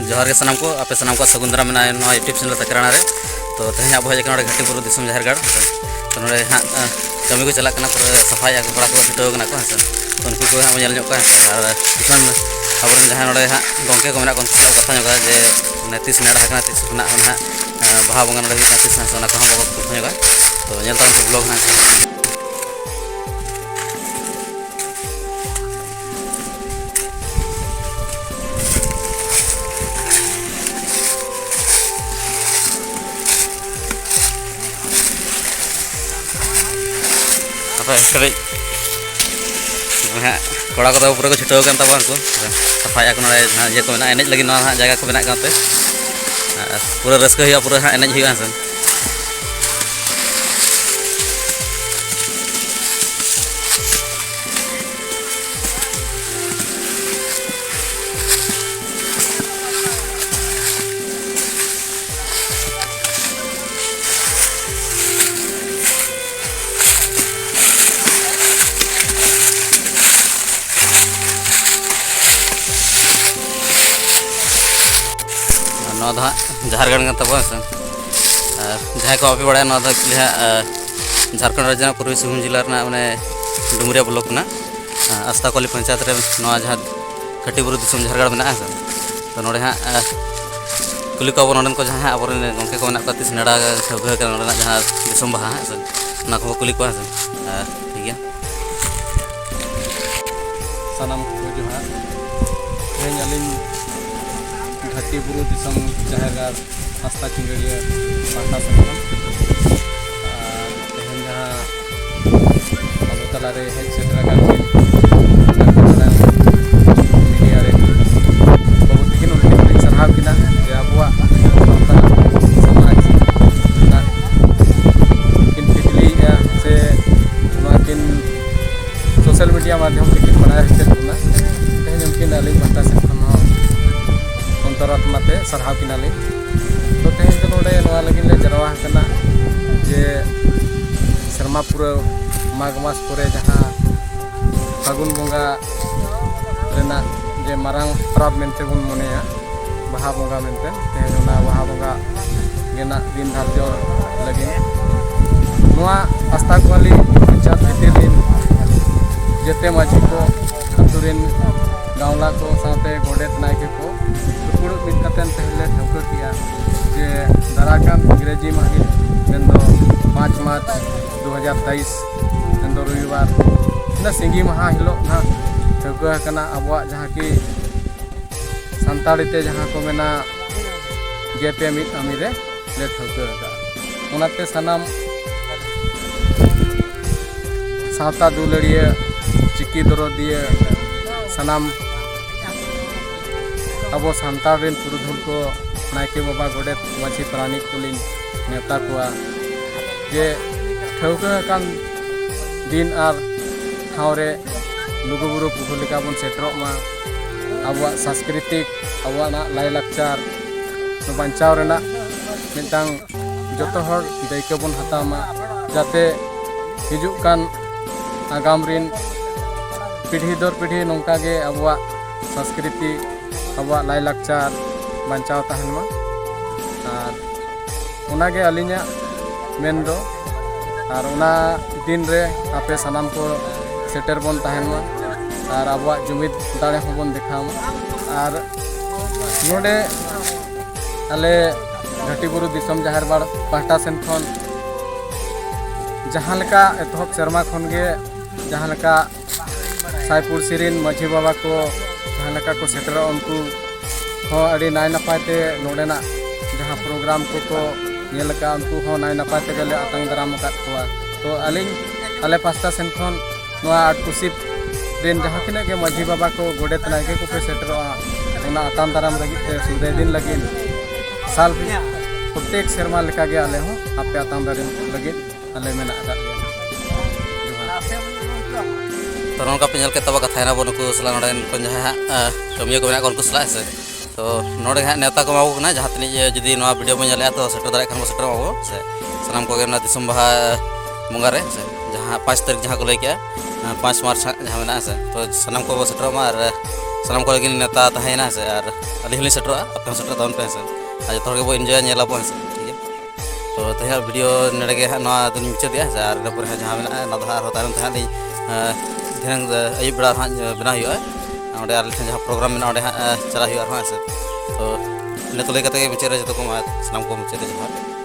जोहार के सनाम को आपे सनाम को सगुन दाराम मेना नवा यूट्यूब चैनल तकराना रे तो तेज अब हज घाटी बुरु दिसम जाहेरगाड़ तो नोड़े हाँ कमी को चला पूरा सफाई कड़ा को छुटाव को हाँ तो उनको को हाँ और किसान अब जहाँ नोड़े हाँ गंके को मेना कथा जे तीस नेड़ा तीस हाँ बाहा बंगा नोड़े तीस हाँ कथा तो नेलता ब्लॉग हाँ कड़ा को पूरा को छुटाव तब को सफाया को ये को एनज लगे जगह को बना पूरा रस्क पूरा हाँ एनज हाँ से झारखंड तब से जहाँ को आपे बड़ा झारखंड राज्य पूर्वी सिंहभूम जिला मैंने डुमरिया ब्लॉक आस्ताकली पंचायत जहाँ घाटी बुरु दिसम झारखंड में से तो नोड़े हाँ कुली को नोडन को जहाँ अब गंके को मेना तीस नेड़ा ठौका जहाँ दिसम बाहा हाँ से को कुली को से ठीक है सानाम को जोहार घाटी बुरु दिसम जाहेरगाड़ आस्था चिंगड़िया पाटा से तेहन जहाँ अब तलारे हेज सेटर मीडिया बाबू तकिन उनकिन साराव किना जे आबुआ समाज किन पिछली से किन सोशल मीडिया माध्यम तकिन बनाए होना तेहन उनकिन अली पाटा से अंतरात्माते साराव किना तो तेहन तो नोड़े लगे जरवा जे शर्मा पूरा माघ मास पर जहाँ फागुन बंगा जे मारांग परब मेनते बन मनेया बाहा बंगा मेनते तेहन बाहा बंगा गेना दिन धार्य लगे आस्था कोली पंचायत भितर जेते माझी को अतुरेन गावला को साथे गोडेत नायके को दुपुड़ मिल कतेन पहले ठौका किया जे दाराकान इंग्रेजी माहिर मेंदो 5 मार्च 2023 मेंदो रविवार ना सिंगी महा हिलो ना ठौका कना अबवा जहाँ की संताड़ीते जहाँ को मेना गेपे मिट अमीरे ले ठौका उनाते सनाम सावता दुलड़िया चिकी दरदिया सनाम अब सानताड़ रेन पुरुधुल को नायके बाबा गोडेत माझी प्राणी को नेता को जे ठौका दिन और ठावरे लुगुबुरु पुहुलिका बन सेटरोमा अब सांस्कृतिक अब लाइलाकचार बांचाव रेना मिटांग जतो हर दायित्व बन हतामा जाते हिजुक कान आगाम रिन पीढ़ी दर पीढ़ी नौका गे अब संस्कृति अब लाइलाकचार बांचाव तहन मा और उनागे अलिया मेन दो और उना दिन रे आपे सनाम को सेटर बन तहन मा और अब जुमिद दाड़े होबन देखामा और नोडे आले घाटी बुरु दिसम जाहेरगाड़ पाहटा सेन खन जहाँ लेका एतहब शर्मा खन गे जहाँ लेका साइपुर सिरिन माझी बाबा को जहाँ लेका को सेटर उनको हो अड़ी नाय नपायते नोडेना जहाँ प्रोग्राम को नेलका उनको हो नाय नपायते गले आतंग दाराम को तो अलिंग आले पास्ता सेन खन नोआ आटकुसी दिन जहाँ तिना के माझी बाबा को गोडेत नायके को पे सेटर आतंग दाराम लगे सुदे दिन लगे साल प्रत्येक शर्मा लेका गे आले हो आपे आतंग दाराम लगे आले मेना तो नौका पे नल तब कथा बन को सला नोडे जहाँ कमिया को मेना उनको सला से तो नोडे हाँ नेता को एमाको कना जहाँ तनी जुदी नवा वीडियो बन नेले तो सेटर दारे खान सेटर माबो से सनाम को दिसम बाहा बंगा रे से जहाँ 5 तारीख जहाँ को लई के 5 मार्च जहाँ मेना से तो सनाम को सेटर मा सामान को लगी नेता तहना से और अली हली सेटरा आप सेटर तबन पे से आज जो बो एंजॉय नेला बो से ठीक है। तो तहे वीडियो नड़े ना दिन मुचाद से और नपुर जहाँ में ना दहार होता है तहली दिन अयुब बड़ा बना हुआ और जहाँ प्रोग्राम में चला हुआ से। तो इन्हें तो लेकर मुचाद जो को सामान को मुचाद।